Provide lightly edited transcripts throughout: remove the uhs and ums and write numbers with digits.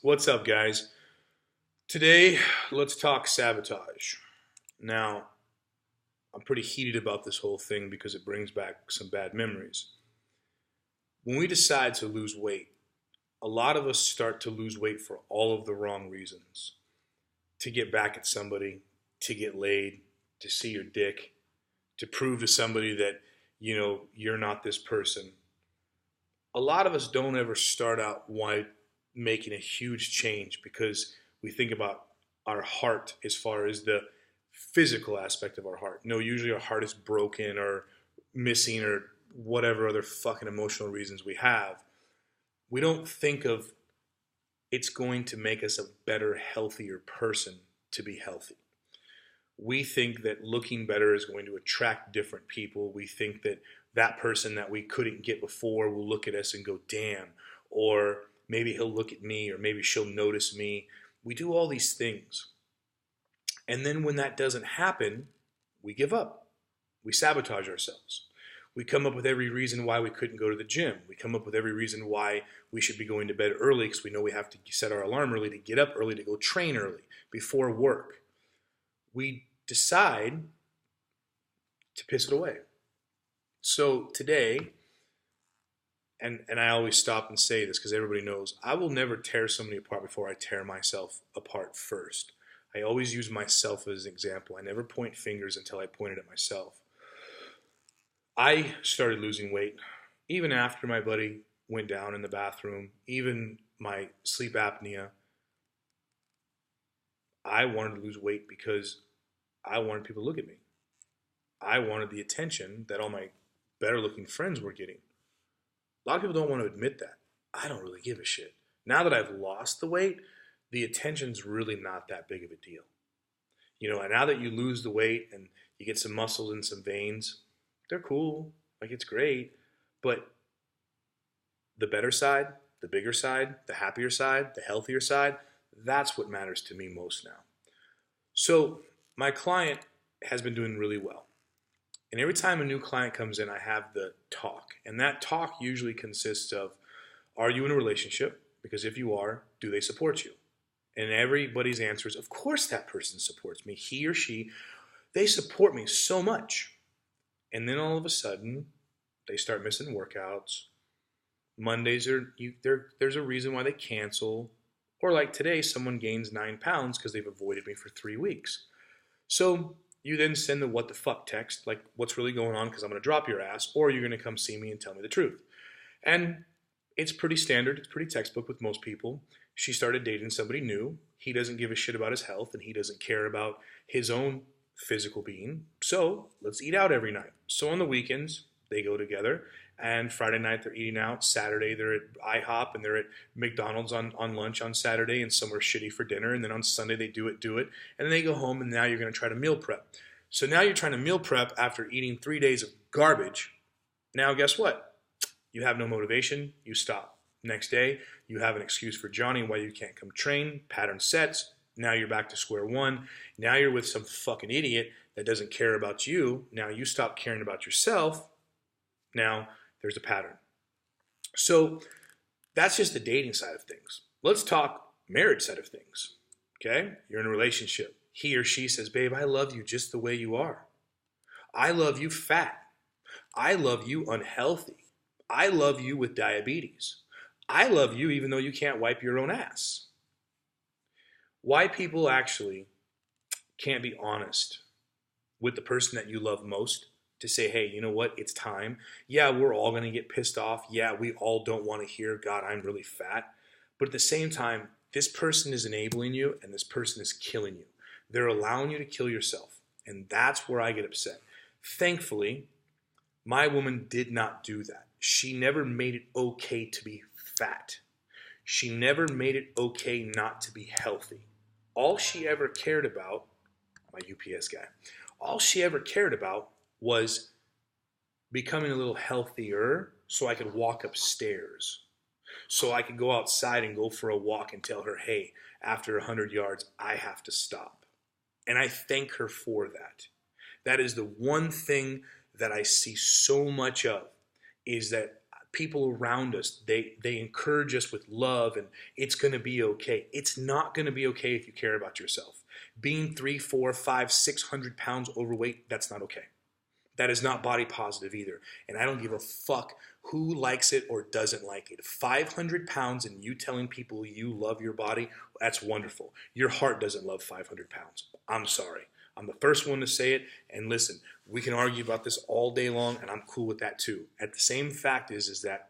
What's up, guys? Today, let's talk sabotage. Now, I'm pretty heated about this whole thing because it brings back some bad memories. When we decide to lose weight, a lot of us start to lose weight for all of the wrong reasons. To get back at somebody, to get laid, to see your dick, to prove to somebody that, you're not this person. A lot of us don't ever start out why making a huge change because we think about our heart as far as the physical aspect of our heart. No, usually our heart is broken or missing or whatever other fucking emotional reasons we have. We don't think of it's going to make us a better, healthier person to be healthy. We think that looking better is going to attract different people. We think that that person that we couldn't get before will look at us and go, damn, or maybe he'll look at me, or maybe she'll notice me. We do all these things. And then when that doesn't happen, we give up. We sabotage ourselves. We come up with every reason why we couldn't go to the gym. We come up with every reason why we should be going to bed early because we know we have to set our alarm early to get up early to go train early before work. We decide to piss it away. So today, and I always stop and say this because everybody knows, I will never tear somebody apart before I tear myself apart first. I always use myself as an example. I never point fingers until I point it at myself. I started losing weight even after my buddy went down in the bathroom, even my sleep apnea. I wanted to lose weight because I wanted people to look at me. I wanted the attention that all my better looking friends were getting. A lot of people don't want to admit that. I don't really give a shit. Now that I've lost the weight, the attention's really not that big of a deal. And now that you lose the weight and you get some muscles and some veins, they're cool. Like, it's great. But the better side, the bigger side, the happier side, the healthier side, that's what matters to me most now. So my client has been doing really well. And every time a new client comes in, I have the talk. And that talk usually consists of, are you in a relationship? Because if you are, do they support you? And everybody's answer is, of course that person supports me. He or she, they support me so much. And then all of a sudden, they start missing workouts. Mondays there's a reason why they cancel. Or like today, someone gains 9 pounds because they've avoided me for 3 weeks. So you then send the what the fuck text, like what's really going on because I'm going to drop your ass, or you're going to come see me and tell me the truth. And it's pretty standard. It's pretty textbook with most people. She started dating somebody new. He doesn't give a shit about his health and he doesn't care about his own physical being. So let's eat out every night. So on the weekends, they go together. And Friday night, they're eating out. Saturday, they're at IHOP and they're at McDonald's on lunch on Saturday and somewhere shitty for dinner. And then on Sunday, they do it. And then they go home and now you're going to try to meal prep. So now you're trying to meal prep after eating 3 days of garbage. Now guess what? You have no motivation. You stop. Next day, you have an excuse for Johnny why you can't come train. Pattern sets. Now you're back to square one. Now you're with some fucking idiot that doesn't care about you. Now you stop caring about yourself. Now there's a pattern. So that's just the dating side of things. Let's talk marriage side of things. Okay? You're in a relationship. He or she says, babe, I love you just the way you are. I love you fat. I love you unhealthy. I love you with diabetes. I love you even though you can't wipe your own ass. Why people actually can't be honest with the person that you love most to say, hey, you know what, it's time. Yeah, we're all going to get pissed off. Yeah, we all don't want to hear, God, I'm really fat. But at the same time, this person is enabling you and this person is killing you. They're allowing you to kill yourself. And that's where I get upset. Thankfully, my woman did not do that. She never made it okay to be fat. She never made it okay not to be healthy. All she ever cared about, my UPS guy, all she ever cared about was becoming a little healthier so I could walk upstairs. So I could go outside and go for a walk and tell her, hey, after 100 yards, I have to stop. And I thank her for that. That is the one thing that I see so much of, is that people around us, they encourage us with love and it's going to be okay. It's not going to be okay if you care about yourself. Being 3, 4, 5, 600 pounds overweight, that's not okay. That is not body positive either. And I don't give a fuck who likes it or doesn't like it. 500 pounds and you telling people you love your body, that's wonderful. Your heart doesn't love 500 pounds. I'm sorry. I'm the first one to say it. And listen, we can argue about this all day long, and I'm cool with that too. At the same fact is that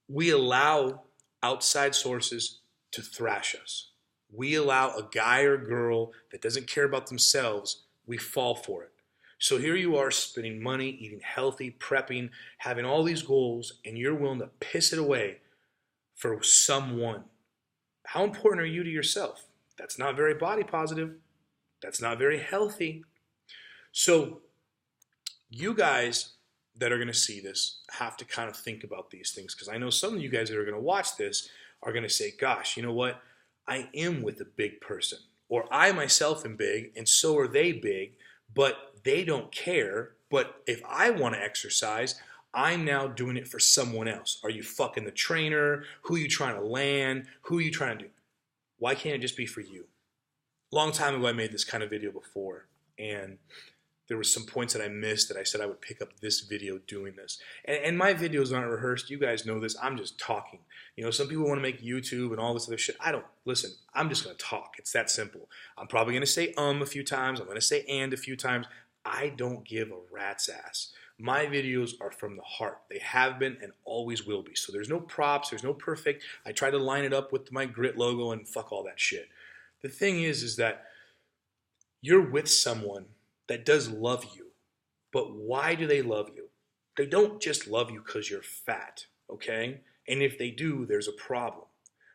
we allow outside sources to thrash us. We allow a guy or girl that doesn't care about themselves, we fall for it. So here you are spending money, eating healthy, prepping, having all these goals, and you're willing to piss it away for someone. How important are you to yourself? That's not very body positive. That's not very healthy. So you guys that are going to see this have to kind of think about these things, because I know some of you guys that are going to watch this are going to say, gosh, you know what? I am with a big person, or I myself am big and so are they big, but they don't care. But if I want to exercise, I'm now doing it for someone else. Are you fucking the trainer? Who are you trying to land? Who are you trying to do? Why can't it just be for you? Long time ago, I made this kind of video before, and there were some points that I missed that I said I would pick up this video doing this. And my videos aren't rehearsed. You guys know this. I'm just talking. You know, some people want to make YouTube and all this other shit. I don't. Listen, I'm just going to talk. It's that simple. I'm probably going to say a few times. I'm going to say and a few times. I don't give a rat's ass. My videos are from the heart. They have been and always will be. So there's no props. There's no perfect. I try to line it up with my grit logo and fuck all that shit. The thing is that you're with someone that does love you. But why do they love you? They don't just love you because you're fat, okay? And if they do, there's a problem.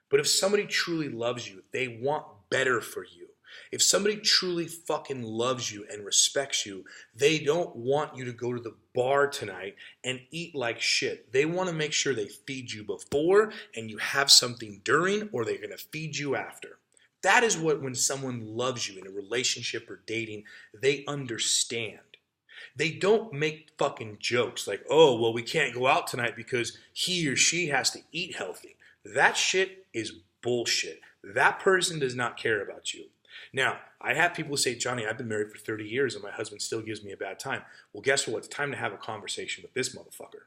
But if somebody truly loves you, they want better for you. If somebody truly fucking loves you and respects you, they don't want you to go to the bar tonight and eat like shit. They want to make sure they feed you before and you have something during, or they're going to feed you after. That is what, when someone loves you in a relationship or dating, they understand. They don't make fucking jokes like, oh, well, we can't go out tonight because he or she has to eat healthy. That shit is bullshit. That person does not care about you. Now, I have people say, Johnny, I've been married for 30 years and my husband still gives me a bad time. Well, guess what? It's time to have a conversation with this motherfucker.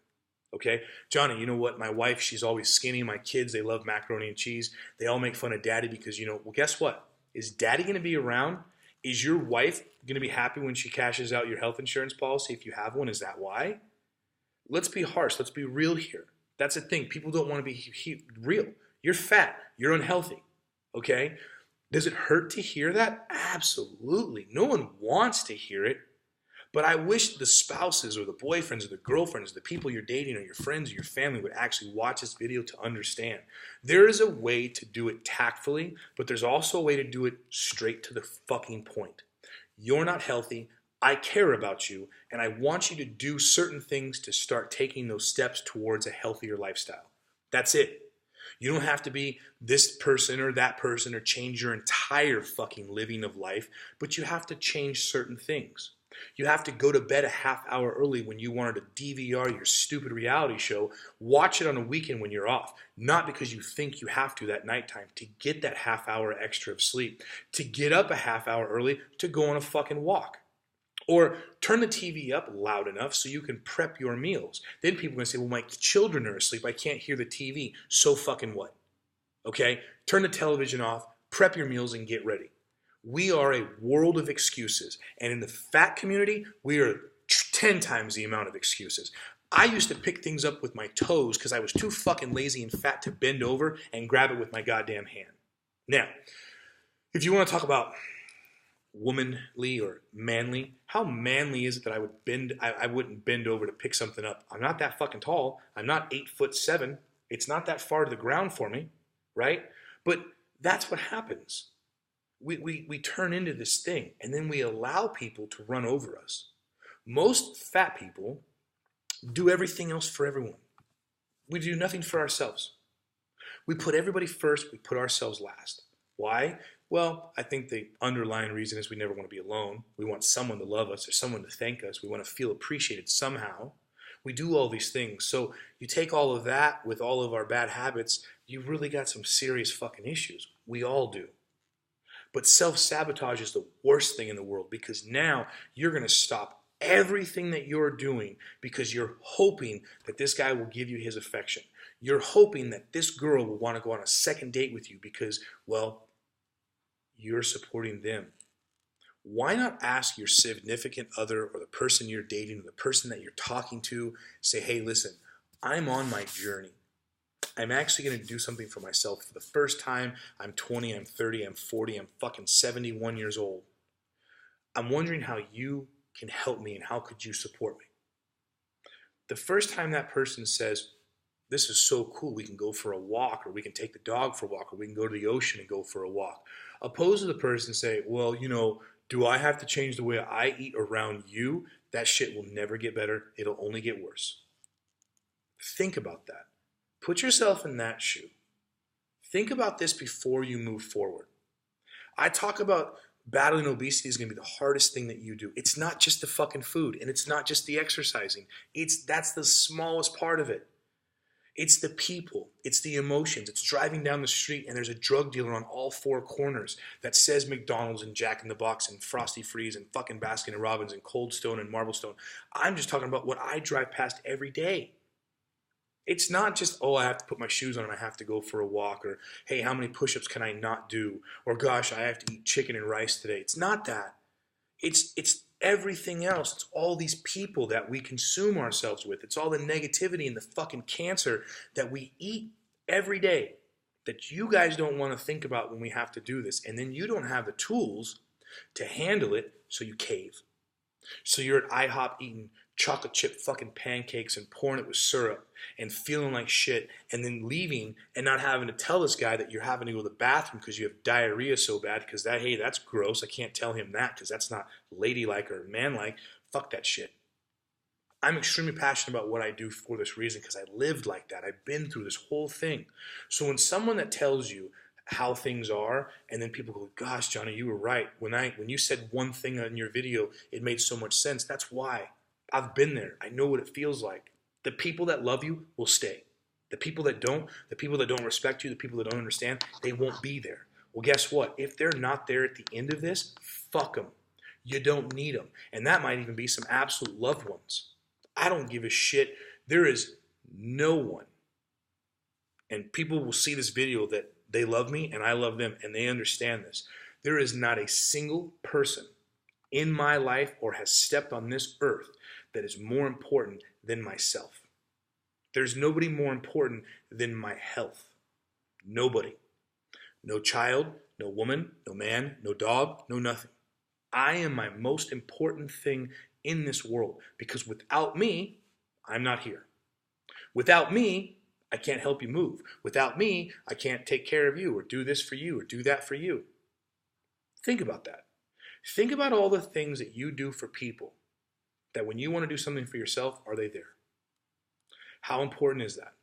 Okay? Johnny, you know what? My wife, she's always skinny. My kids, they love macaroni and cheese. They all make fun of daddy because, well, guess what? Is daddy going to be around? Is your wife going to be happy when she cashes out your health insurance policy if you have one? Is that why? Let's be harsh. Let's be real here. That's the thing. People don't want to be real. You're fat. You're unhealthy. Okay? Does it hurt to hear that? Absolutely. No one wants to hear it. But I wish the spouses or the boyfriends or the girlfriends, the people you're dating or your friends or your family would actually watch this video to understand. There is a way to do it tactfully, but there's also a way to do it straight to the fucking point. You're not healthy. I care about you, and I want you to do certain things to start taking those steps towards a healthier lifestyle. That's it. You don't have to be this person or that person or change your entire fucking living of life, but you have to change certain things. You have to go to bed a half hour early when you wanted to DVR your stupid reality show. Watch it on a weekend when you're off, not because you think you have to that nighttime, to get that half hour extra of sleep, to get up a half hour early to go on a fucking walk. Or turn the TV up loud enough so you can prep your meals. Then people are going to say, well, my children are asleep. I can't hear the TV. So fucking what? Okay? Turn the television off, prep your meals, and get ready. We are a world of excuses. And in the fat community, we are 10 times the amount of excuses. I used to pick things up with my toes because I was too fucking lazy and fat to bend over and grab it with my goddamn hand. Now, if you want to talk about womanly or manly, how manly is it that I wouldn't bend over to pick something up? I'm not that fucking tall. I'm not 8'7". It's not that far to the ground for me, right? But that's what happens. We turn into this thing, and then we allow people to run over us. Most fat people do everything else for everyone. We do nothing for ourselves. We put everybody first, we put ourselves last. Why? Well, I think the underlying reason is we never want to be alone. We want someone to love us or someone to thank us. We want to feel appreciated somehow. We do all these things. So you take all of that with all of our bad habits, you've really got some serious fucking issues. We all do. But self-sabotage is the worst thing in the world, because now you're going to stop everything that you're doing because you're hoping that this guy will give you his affection. You're hoping that this girl will want to go on a second date with you because, well, you're supporting them. Why not ask your significant other or the person you're dating or the person that you're talking to, say, hey, listen, I'm on my journey. I'm actually going to do something for myself for the first time. I'm 20, I'm 30, I'm 40, I'm fucking 71 years old. I'm wondering how you can help me and how could you support me? The first time that person says, this is so cool, we can go for a walk, or we can take the dog for a walk, or we can go to the ocean and go for a walk, opposed to the person say, well, do I have to change the way I eat around you? That shit will never get better. It'll only get worse. Think about that. Put yourself in that shoe. Think about this before you move forward. I talk about battling obesity is going to be the hardest thing that you do. It's not just the fucking food, and it's not just the exercising. That's the smallest part of it. It's the people. It's the emotions. It's driving down the street and there's a drug dealer on all four corners that says McDonald's and Jack in the Box and Frosty Freeze and fucking Baskin and Robbins and Cold Stone and Marblestone. I'm just talking about what I drive past every day. It's not just, oh, I have to put my shoes on and I have to go for a walk, or, hey, how many push-ups can I not do? Or, gosh, I have to eat chicken and rice today. It's not that. It's everything else. It's all these people that we consume ourselves with. It's all the negativity and the fucking cancer that we eat every day that you guys don't want to think about when we have to do this. And then you don't have the tools to handle it, so you cave. So you're at IHOP eating chocolate chip fucking pancakes and pouring it with syrup and feeling like shit, and then leaving and not having to tell this guy that you're having to go to the bathroom because you have diarrhea so bad, because hey, that's gross. I can't tell him that because that's not ladylike or manlike. Fuck that shit. I'm extremely passionate about what I do for this reason, because I lived like that. I've been through this whole thing. So when someone that tells you how things are, and then people go, gosh, Johnny, you were right. When you said one thing in your video, it made so much sense. That's why. I've been there. I know what it feels like. The people that love you will stay. The people that don't respect you, the people that don't understand, they won't be there. Well, guess what? If they're not there at the end of this, fuck them. You don't need them. And that might even be some absolute loved ones. I don't give a shit. There is no one. And people will see this video that they love me and I love them, and they understand this. There is not a single person in my life or has stepped on this earth that is more important than myself. There's nobody more important than my health. Nobody. No child, no woman, no man, no dog, no nothing. I am my most important thing in this world, because without me, I'm not here. Without me, I can't help you move. Without me, I can't take care of you or do this for you or do that for you. Think about that. Think about all the things that you do for people, that when you want to do something for yourself, are they there? How important is that?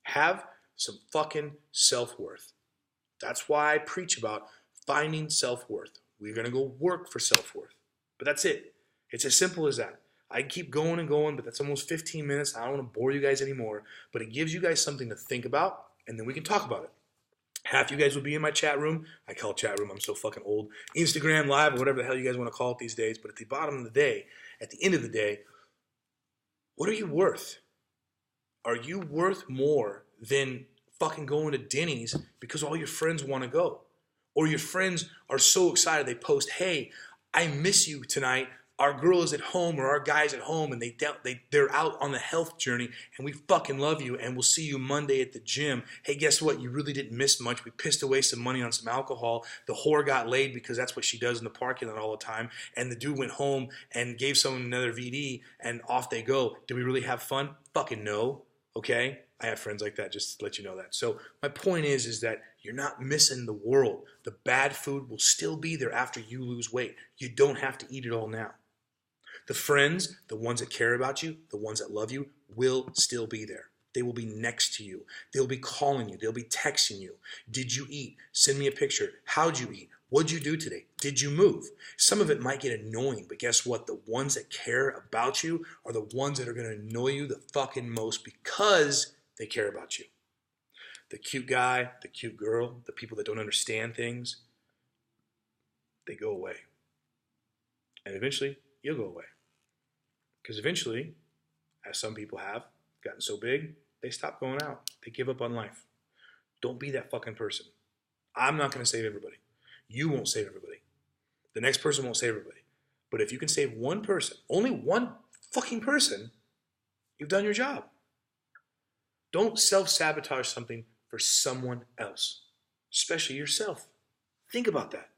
Have some fucking self-worth. That's why I preach about finding self-worth. We're going to go work for self-worth. But that's it. It's as simple as that. I keep going and going, but that's almost 15 minutes. I don't want to bore you guys anymore. But it gives you guys something to think about, and then we can talk about it. Half you guys will be in my chat room. I call it chat room. I'm so fucking old. Instagram Live, or whatever the hell you guys want to call it these days. But at the bottom of the day, at the end of the day, what are you worth? Are you worth more than fucking going to Denny's because all your friends want to go? Or your friends are so excited they post, hey, I miss you tonight. Our girl is at home, or our guy's at home, and they're out on the health journey, and we fucking love you, and we'll see you Monday at the gym. Hey, guess what? You really didn't miss much. We pissed away some money on some alcohol. The whore got laid because that's what she does in the parking lot all the time, and the dude went home and gave someone another VD, and off they go. Did we really have fun? Fucking no, okay? I have friends like that, just to let you know that. So my point is that you're not missing the world. The bad food will still be there after you lose weight. You don't have to eat it all now. The friends, the ones that care about you, the ones that love you, will still be there. They will be next to you. They'll be calling you. They'll be texting you. Did you eat? Send me a picture. How'd you eat? What'd you do today? Did you move? Some of it might get annoying, but guess what? The ones that care about you are the ones that are going to annoy you the fucking most because they care about you. The cute guy, the cute girl, the people that don't understand things, they go away. And eventually, you'll go away. Because eventually, as some people have gotten so big, they stop going out. They give up on life. Don't be that fucking person. I'm not going to save everybody. You won't save everybody. The next person won't save everybody. But if you can save one person, only one fucking person, you've done your job. Don't self-sabotage something for someone else, especially yourself. Think about that.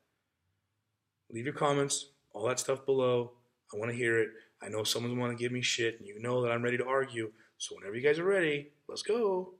Leave your comments, all that stuff below. I want to hear it. I know someone's want to give me shit, and you know that I'm ready to argue. So whenever you guys are ready, let's go.